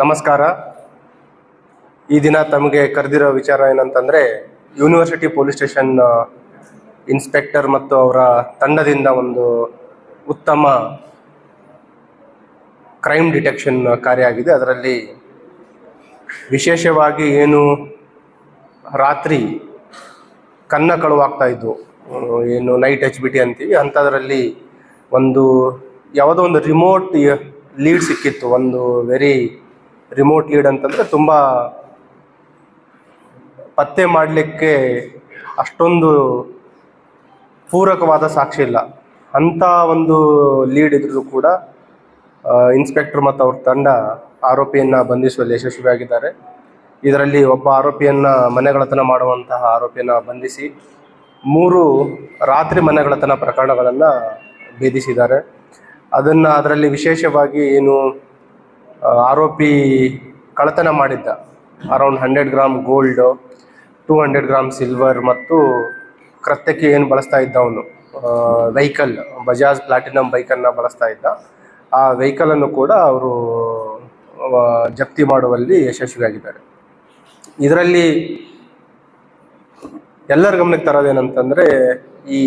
ನಮಸ್ಕಾರ. ಈ ದಿನ ತಮಗೆ ಕರೆದಿರೋ ವಿಚಾರ ಏನಂತಂದರೆ, ಯೂನಿವರ್ಸಿಟಿ ಪೊಲೀಸ್ ಸ್ಟೇಷನ್ ಇನ್ಸ್ಪೆಕ್ಟರ್ ಮತ್ತು ಅವರ ತಂಡದಿಂದ ಒಂದು ಉತ್ತಮ ಕ್ರೈಮ್ ಡಿಟೆಕ್ಷನ್ ಕಾರ್ಯ ಆಗಿದೆ. ಅದರಲ್ಲಿ ವಿಶೇಷವಾಗಿ ರಾತ್ರಿ ಕನ್ನ ಕಳುವಾಗ್ತಾ ಇದ್ವು, ನೈಟ್ HBT ಅಂತೀವಿ, ಅಂಥದ್ರಲ್ಲಿ ಯಾವುದೋ ಒಂದು ರಿಮೋಟ್ ಲೀಡ್ ಸಿಕ್ಕಿತ್ತು. ಒಂದು ವೆರಿ ರಿಮೋಟ್ ಲೀಡ್ ಅಂತಂದರೆ ತುಂಬ ಪತ್ತೆ ಮಾಡಲಿಕ್ಕೆ ಅಷ್ಟೊಂದು ಪೂರಕವಾದ ಸಾಕ್ಷಿ ಇಲ್ಲ. ಅಂಥ ಒಂದು ಲೀಡ್ ಇದ್ರೂ ಕೂಡ ಇನ್ಸ್ಪೆಕ್ಟರ್ ಮತ್ತು ಅವ್ರ ತಂಡ ಆರೋಪಿಯನ್ನು ಬಂಧಿಸುವಲ್ಲಿ ಯಶಸ್ವಿಯಾಗಿದ್ದಾರೆ. ಇದರಲ್ಲಿ ಒಬ್ಬ ಆರೋಪಿಯನ್ನು ಮನೆಗಳತನ ಮಾಡುವಂತಹ ಆರೋಪಿಯನ್ನು ಬಂಧಿಸಿ 3 ರಾತ್ರಿ ಮನೆಗಳತನ ಪ್ರಕರಣಗಳನ್ನು ಭೇದಿಸಿದ್ದಾರೆ. ಅದರಲ್ಲಿ ವಿಶೇಷವಾಗಿ ಆರೋಪಿ ಕಳ್ಳತನ ಮಾಡಿದ್ದ around 100 gram gold, 200 gram silver ಮತ್ತು ಕೃತ್ಯಕ್ಕೆ ಬಳಸ್ತಾ ಇದ್ದ ಅವನು ವೆಹಿಕಲ್, ಬಜಾಜ್ ಪ್ಲಾಟಿನಮ್ ಬೈಕನ್ನು ಬಳಸ್ತಾ ಇದ್ದ. ಆ ವೆಹಿಕಲನ್ನು ಕೂಡ ಅವರು ಜಪ್ತಿ ಮಾಡುವಲ್ಲಿ ಯಶಸ್ವಿಯಾಗಿದ್ದಾರೆ. ಇದರಲ್ಲಿ ಎಲ್ಲರ ಗಮನಕ್ಕೆ ತರೋದೇನಂತಂದರೆ, ಈ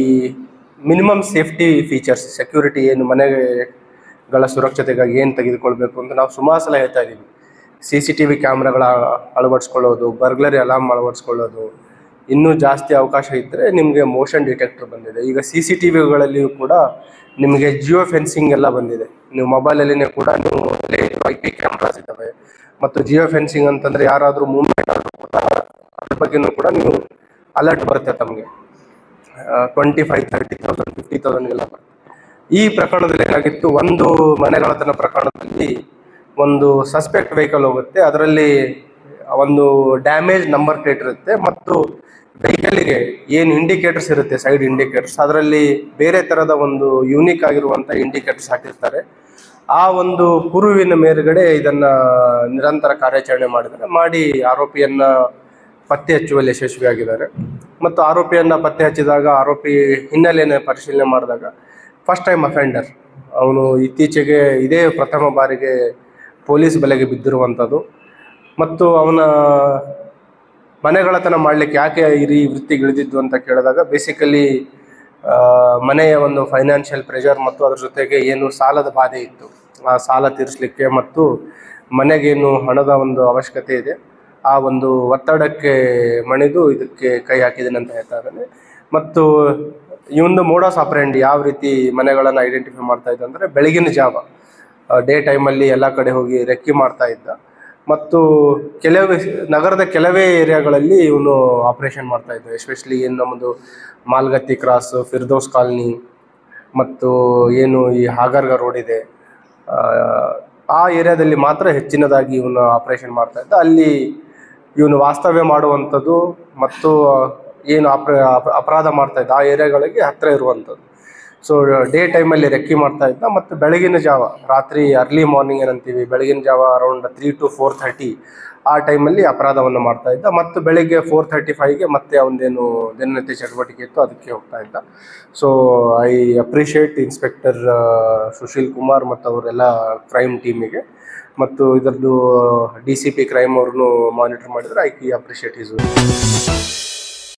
ಮಿನಿಮಮ್ ಸೇಫ್ಟಿ ಫೀಚರ್ಸ್, ಸೆಕ್ಯೂರಿಟಿ ಮನೆಗಳ ಸುರಕ್ಷತೆಗಾಗಿ ತೆಗೆದುಕೊಳ್ಬೇಕು ಅಂತ ನಾವು ಸುಮಾರು ಸಲ ಹೇಳ್ತಾ ಇದ್ದೀವಿ. CCTV ಕ್ಯಾಮ್ರಾಗಳ ಅಳವಡಿಸ್ಕೊಳ್ಳೋದು, ಬರ್ಗ್ಲರಿ ಅಲಾರ್ಮ್ ಅಳವಡಿಸ್ಕೊಳ್ಳೋದು, ಇನ್ನೂ ಜಾಸ್ತಿ ಅವಕಾಶ ಇದ್ದರೆ ನಿಮಗೆ ಮೋಷನ್ ಡಿಟೆಕ್ಟರ್ ಬಂದಿದೆ. ಈಗ CCTVಗಳಲ್ಲಿಯೂ ಕೂಡ ನಿಮಗೆ ಜಿಯೋ ಫೆನ್ಸಿಂಗ್ ಎಲ್ಲ ಬಂದಿದೆ. ನೀವು ಮೊಬೈಲಲ್ಲಿನೇ ಕೂಡ ನೀವು IP ಕ್ಯಾಮ್ರಾಸ್ ಇದ್ದಾವೆ. ಮತ್ತು ಜಿಯೋ ಫೆನ್ಸಿಂಗ್ ಅಂತಂದರೆ ಯಾರಾದರೂ ಮೂವ್ಮೆಂಟ್ ಆದರೂ ಕೂಡ ಅದ್ರ ಬಗ್ಗೆಯೂ ಕೂಡ ನೀವು ಅಲರ್ಟ್ ಬರುತ್ತೆ ತಮಗೆ. 25,000, 30,000, 50,000 ಬರುತ್ತೆ. ಈ ಪ್ರಕರಣದಲ್ಲಿ ಏನಾಗಿತ್ತು, ಒಂದು ಮನೆಗಳತನ ಪ್ರಕರಣದಲ್ಲಿ ಒಂದು ಸಸ್ಪೆಕ್ಟ್ ವೆಹಿಕಲ್ ಹೋಗುತ್ತೆ. ಅದರಲ್ಲಿ ಒಂದು ಡ್ಯಾಮೇಜ್ ನಂಬರ್ ಪ್ಲೇಟ್ ಇರುತ್ತೆ ಮತ್ತು ವೆಹಿಕಲ್ಗೆ ಇಂಡಿಕೇಟರ್ಸ್ ಇರುತ್ತೆ, ಸೈಡ್ ಇಂಡಿಕೇಟರ್ಸ್, ಅದರಲ್ಲಿ ಬೇರೆ ಥರದ ಒಂದು ಯೂನಿಕ್ ಆಗಿರುವಂಥ ಇಂಡಿಕೇಟರ್ಸ್ ಹಾಕಿರ್ತಾರೆ. ಆ ಒಂದು ಕುರುವಿನ ಮೇಲ್ಗಡೆ ಇದನ್ನು ನಿರಂತರ ಕಾರ್ಯಾಚರಣೆ ಮಾಡಿ ಆರೋಪಿಯನ್ನು ಪತ್ತೆ ಹಚ್ಚುವಲ್ಲಿ ಯಶಸ್ವಿಯಾಗಿದ್ದಾರೆ. ಮತ್ತು ಆರೋಪಿಯನ್ನು ಪತ್ತೆ ಹಚ್ಚಿದಾಗ ಆರೋಪಿ ಹಿನ್ನೆಲೆಯನ್ನು ಪರಿಶೀಲನೆ ಮಾಡಿದಾಗ ಫಸ್ಟ್ ಟೈಮ್ ಅಫೆಂಡರ್, ಅವನು ಇತ್ತೀಚೆಗೆ ಇದೇ ಪ್ರಥಮ ಬಾರಿಗೆ ಪೊಲೀಸ್ ಬಲೆಗೆ ಬಿದ್ದಿರುವಂಥದ್ದು. ಮತ್ತು ಅವನ ಮನೆಗಳತನ ಮಾಡಲಿಕ್ಕೆ ಯಾಕೆ ಈ ವೃತ್ತಿಗಿಳಿದಿದ್ದು ಅಂತ ಕೇಳಿದಾಗ, ಬೇಸಿಕಲಿ ಮನೆಯ ಒಂದು ಫೈನಾನ್ಷಿಯಲ್ ಪ್ರೆಷರ್ ಮತ್ತು ಅದ್ರ ಜೊತೆಗೆ ಸಾಲದ ಬಾಧೆ ಇತ್ತು. ಆ ಸಾಲ ತೀರಿಸಲಿಕ್ಕೆ ಮತ್ತು ಮನೆಗೇನು ಹಣದ ಒಂದು ಅವಶ್ಯಕತೆ ಇದೆ, ಆ ಒಂದು ಒತ್ತಡಕ್ಕೆ ಮಣಿದು ಇದಕ್ಕೆ ಕೈ ಹಾಕಿದ್ದೇನೆ ಅಂತ ಹೇಳ್ತಾ ಇದ್ದಾನೆ. ಮತ್ತು ಈ ಒಂದು ಮೋಡಸ್ ಆಪರೆಂಡಿ ಯಾವ ರೀತಿ ಮನೆಗಳನ್ನು ಐಡೆಂಟಿಫೈ ಮಾಡ್ತಾ ಇದ್ದ ಅಂದರೆ, ಬೆಳಗಿನ ಜಾವ ಡೇ ಟೈಮಲ್ಲಿ ಎಲ್ಲ ಕಡೆ ಹೋಗಿ ರೆಕ್ಕಿ ಮಾಡ್ತಾ ಇದ್ದ. ಮತ್ತು ನಗರದ ಕೆಲವೇ ಏರಿಯಾಗಳಲ್ಲಿ ಇವನು ಆಪರೇಷನ್ ಮಾಡ್ತಾ ಇದ್ದ. ಎಸ್ಪೆಷಲಿ ನಮ್ಮದು ಮಾಲ್ಗತ್ತಿ ಕ್ರಾಸ್, ಫಿರ್ದೋಸ್ ಕಾಲನಿ ಮತ್ತು ಈ ಹಾಗರ್ಗ ರೋಡ್ ಇದೆ, ಆ ಏರಿಯಾದಲ್ಲಿ ಮಾತ್ರ ಹೆಚ್ಚಿನದಾಗಿ ಇವನು ಆಪರೇಷನ್ ಮಾಡ್ತಾ ಇದ್ದ. ಅಲ್ಲಿ ಇವನು ವಾಸ್ತವ್ಯ ಮಾಡುವಂಥದ್ದು ಮತ್ತು ಅಪರಾಧ ಮಾಡ್ತಾ ಇದ್ದ ಆ ಏರಿಯಾಗಳಿಗೆ ಹತ್ತಿರ ಇರುವಂಥದ್ದು. ಸೊ ಡೇ ಟೈಮಲ್ಲಿ ರೆಕ್ಕಿ ಮಾಡ್ತಾ ಇದ್ದ. ಮತ್ತು ಬೆಳಗಿನ ಜಾವ, ರಾತ್ರಿ ಅರ್ಲಿ ಮಾರ್ನಿಂಗ್ ಏನಂತೀವಿ, ಬೆಳಗಿನ ಜಾವ ಅರೌಂಡ್ 3 to 4:30 ಆ ಟೈಮಲ್ಲಿ ಅಪರಾಧವನ್ನು ಮಾಡ್ತಾ ಇದ್ದ. ಮತ್ತು ಬೆಳಗ್ಗೆ 4:35ಗೆ ಮತ್ತೆ ಅವನದೇನು ದಿನನಿತ್ಯ ಚಟುವಟಿಕೆ ಇತ್ತು ಅದಕ್ಕೆ ಹೋಗ್ತಾ ಇದ್ದ. So I appreciate inspector Sushil Kumar ಮತ್ತು ಅವರೆಲ್ಲ ಕ್ರೈಮ್ ಟೀಮಿಗೆ. ಮತ್ತು ಇದರದ್ದು DCP ಕ್ರೈಮ್ ಅವ್ರನ್ನು ಮಾನಿಟರ್ ಮಾಡಿದರೆ ಐ ಅಪ್ರಿಷಿಯೇಟ್ ಹಿಸ್ ವರ್ಕ್.